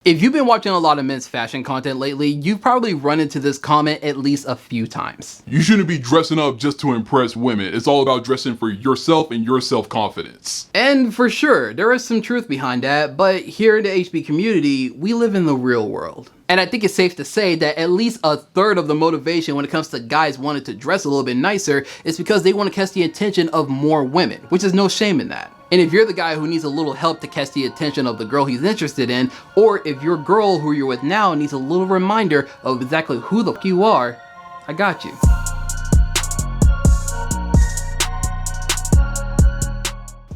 If you've been watching a lot of men's fashion content lately, you've probably run into this comment at least a few times. You shouldn't be dressing up just to impress women. It's all about dressing for yourself and your self-confidence. And for sure, there is some truth behind that, but here in the HB community, we live in the real world. And I think it's safe to say that at least a third of the motivation when it comes to guys wanting to dress a little bit nicer is because they want to catch the attention of more women, which is no shame in that. And if you're the guy who needs a little help to catch the attention of the girl he's interested in, or if your girl who you're with now needs a little reminder of exactly who the f you are, I got you.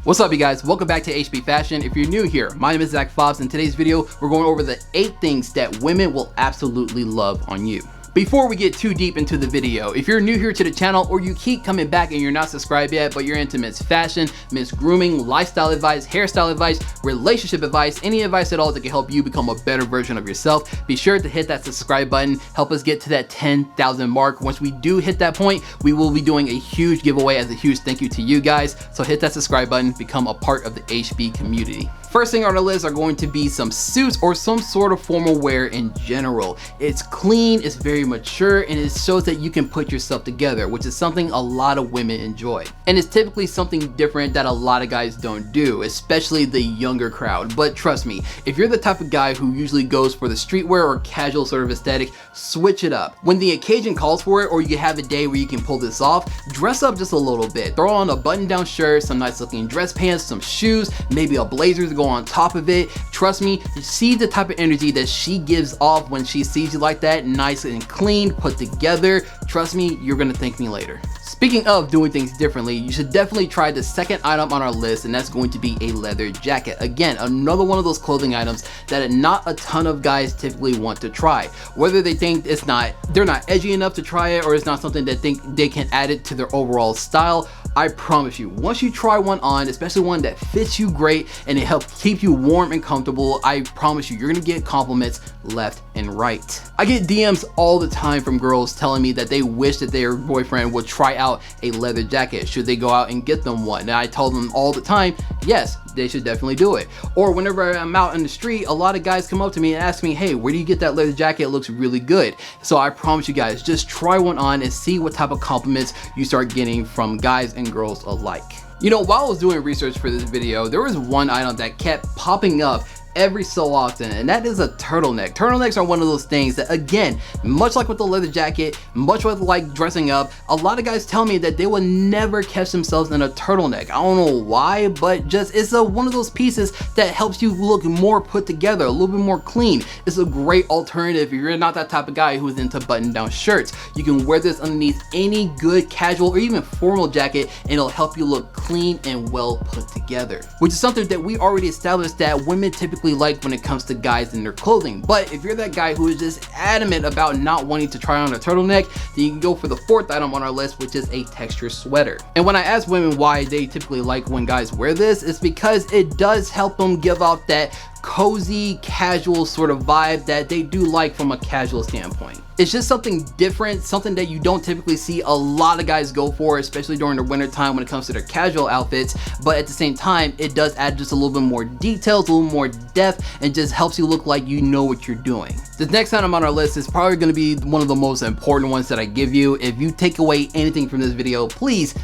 What's up, you guys? Welcome back to HB Fashion. If you're new here, my name is Zach Fobbs. In today's video, we're going over the 8 things that women will absolutely love on you. Before we get too deep into the video, if you're new here to the channel or you keep coming back and you're not subscribed yet, but you're into men's fashion, men's grooming, lifestyle advice, hairstyle advice, relationship advice, any advice at all that can help you become a better version of yourself, be sure to hit that subscribe button. Help us get to that 10,000 mark. Once we do hit that point, we will be doing a huge giveaway as a huge thank you to you guys. So hit that subscribe button, become a part of the HB community. First thing on our list are going to be some suits or some sort of formal wear in general. It's clean, it's very mature, and it shows that you can put yourself together, which is something a lot of women enjoy. And it's typically something different that a lot of guys don't do, especially the younger crowd. But trust me, if you're the type of guy who usually goes for the streetwear or casual sort of aesthetic, switch it up. When the occasion calls for it, or you have a day where you can pull this off, dress up just a little bit. Throw on a button-down shirt, some nice looking dress pants, some shoes, maybe a blazer to go on top of it. Trust me, see the type of energy that she gives off when she sees you like that, nice and clean, put together. Trust me, you're gonna thank me later. Speaking of doing things differently, you should definitely try the second item on our list, and that's going to be a leather jacket. Again, another one of those clothing items that not a ton of guys typically want to try. Whether they think they're not edgy enough to try it, or it's not something that think they can add it to their overall style, I promise you, once you try one on, especially one that fits you great and it helps keep you warm and comfortable, I promise you, you're gonna get compliments left and right. I get DMs all the time from girls telling me that they wish that their boyfriend would try out a leather jacket. Should they go out and get them one? And I tell them all the time, yes, they should definitely do it. Or whenever I'm out in the street, a lot of guys come up to me and ask me, hey, where do you get that leather jacket? It looks really good. So I promise you guys, just try one on and see what type of compliments you start getting from guys and girls alike. You know, while I was doing research for this video, there was one item that kept popping up every so often, and that is a turtleneck. Turtlenecks are one of those things that, again, much like with the leather jacket, much like dressing up, a lot of guys tell me that they will never catch themselves in a turtleneck. I don't know why, but just it's one of those pieces that helps you look more put together, a little bit more clean. It's a great alternative if you're not that type of guy who's into button-down shirts. You can wear this underneath any good casual or even formal jacket, and it'll help you look clean and well put together, which is something that we already established that women typically like when it comes to guys in their clothing. But if you're that guy who is just adamant about not wanting to try on a turtleneck, then you can go for the 4th item on our list, which is a texture sweater. And when I ask women why they typically like when guys wear this, it's because it does help them give off that cozy, casual sort of vibe that they do like from a casual standpoint. It's just something different, something that you don't typically see a lot of guys go for, especially during the winter time when it comes to their casual outfits. But at the same time, it does add just a little bit more details, a little more depth, and just helps you look like you know what you're doing. The next item on our list is probably going to be one of the most important ones that I give you. If you take away anything from this video, please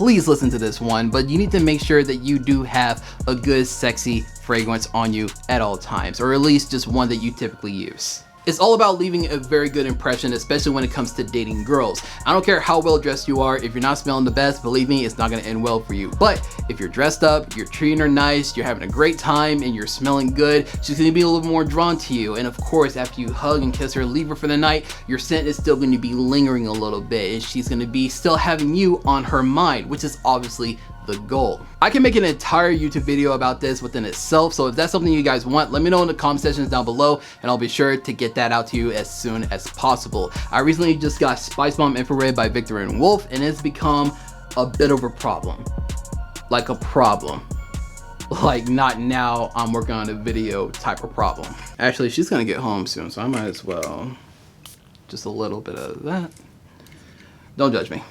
listen to this one, but you need to make sure that you do have a good, sexy fragrance on you at all times, or at least just one that you typically use. It's all about leaving a very good impression, especially when it comes to dating girls. I don't care how well dressed you are, if you're not smelling the best, believe me, it's not gonna end well for you. But if you're dressed up, you're treating her nice, you're having a great time, and you're smelling good, she's gonna be a little more drawn to you. And of course, after you hug and kiss her, leave her for the night, your scent is still gonna be lingering a little bit, and she's gonna be still having you on her mind, which is obviously the goal. I can make an entire YouTube video about this within itself, so if that's something you guys want, let me know in the comment sections down below, and I'll be sure to get that out to you as soon as possible. I recently just got Spice Bomb Infrared by Victor and Wolf, and it's become a bit of a problem. Like a problem. Like not now I'm working on a video type of problem. Actually, she's gonna get home soon, so I might as well just a little bit of that. Don't judge me.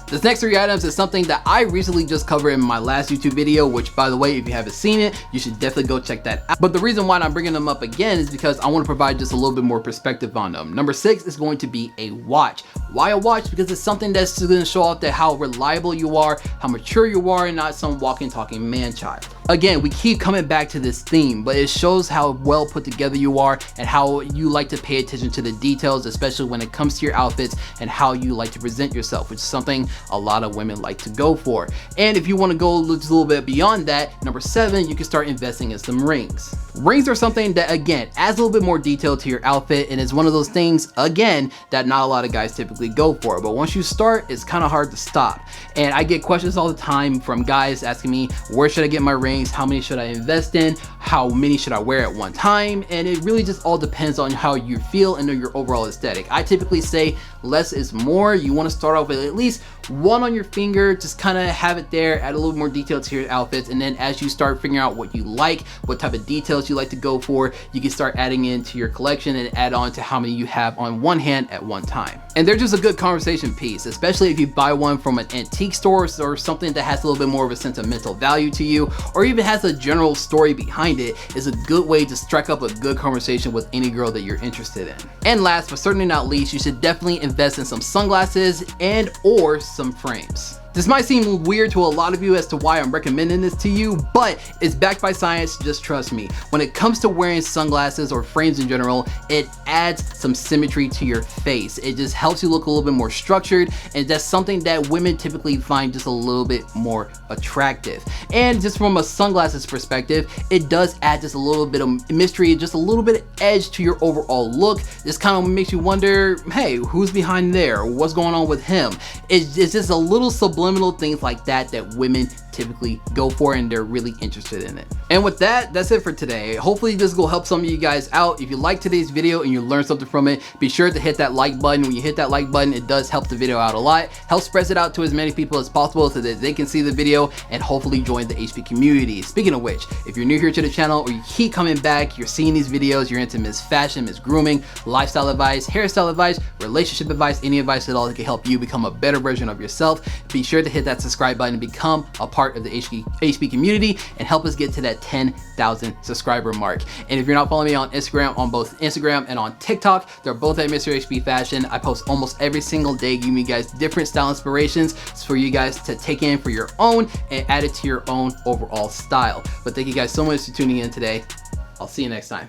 This next 3 items is something that I recently just covered in my last YouTube video, which by the way, if you haven't seen it, you should definitely go check that out. But the reason why I'm bringing them up again is because I want to provide just a little bit more perspective on them. Number 6 is going to be a watch. Why a watch? Because it's something that's going to show off that how reliable you are, how mature you are, and not some walking, talking man-child. Again, we keep coming back to this theme, but it shows how well put together you are and how you like to pay attention to the details, especially when it comes to your outfits and how you like to present yourself, which is something a lot of women like to go for. And if you want to go just a little bit beyond that, number 7, you can start investing in some rings. Rings are something that, again, adds a little bit more detail to your outfit, and it's one of those things, again, that not a lot of guys typically go for. But once you start, it's kind of hard to stop. And I get questions all the time from guys asking me, where should I get my rings? How many should I invest in? How many should I wear at one time? And it really just all depends on how you feel and your overall aesthetic. I typically say less is more. You want to start off with at least 1 on your finger, just kind of have it there, add a little more detail to your outfits, and then as you start figuring out what you like, what type of details you like to go for, you can start adding into your collection and add on to how many you have on one hand at one time. And they're just a good conversation piece, especially if you buy one from an antique store or something that has a little bit more of a sentimental value to you, or even has a general story behind it. Is a good way to strike up a good conversation with any girl that you're interested in. And last but certainly not least, you should definitely invest in some sunglasses and or some frames. This might seem weird to a lot of you as to why I'm recommending this to you, but it's backed by science, just trust me. When it comes to wearing sunglasses or frames in general, it adds some symmetry to your face. It just helps you look a little bit more structured, and that's something that women typically find just a little bit more attractive. And just from a sunglasses perspective, it does add just a little bit of mystery, just a little bit of edge to your overall look. This kind of makes you wonder, hey, who's behind there? What's going on with him? It's just a little subliminal things like that that women typically go for, and they're really interested in it. And with that, that's it for today. Hopefully this will help some of you guys out. If you like today's video and you learned something from it, be sure to hit that like button. When you hit that like button, it does help the video out a lot. Help spread it out to as many people as possible so that they can see the video and hopefully join the HP community. Speaking of which, if you're new here to the channel or you keep coming back, you're seeing these videos, you're into Ms. Fashion, Ms. Grooming, lifestyle advice, hairstyle advice, relationship advice, any advice at all that can help you become a better version of yourself, be sure to hit that subscribe button and become a part of the HP community and help us get to that 10,000 subscriber mark. And if you're not following me on Instagram, on both Instagram and on TikTok, they're both at Mr. HP Fashion. I post almost every single day, giving you guys different style inspirations for you guys to take in for your own and add it to your own overall style. But thank you guys so much for tuning in today. I'll see you next time.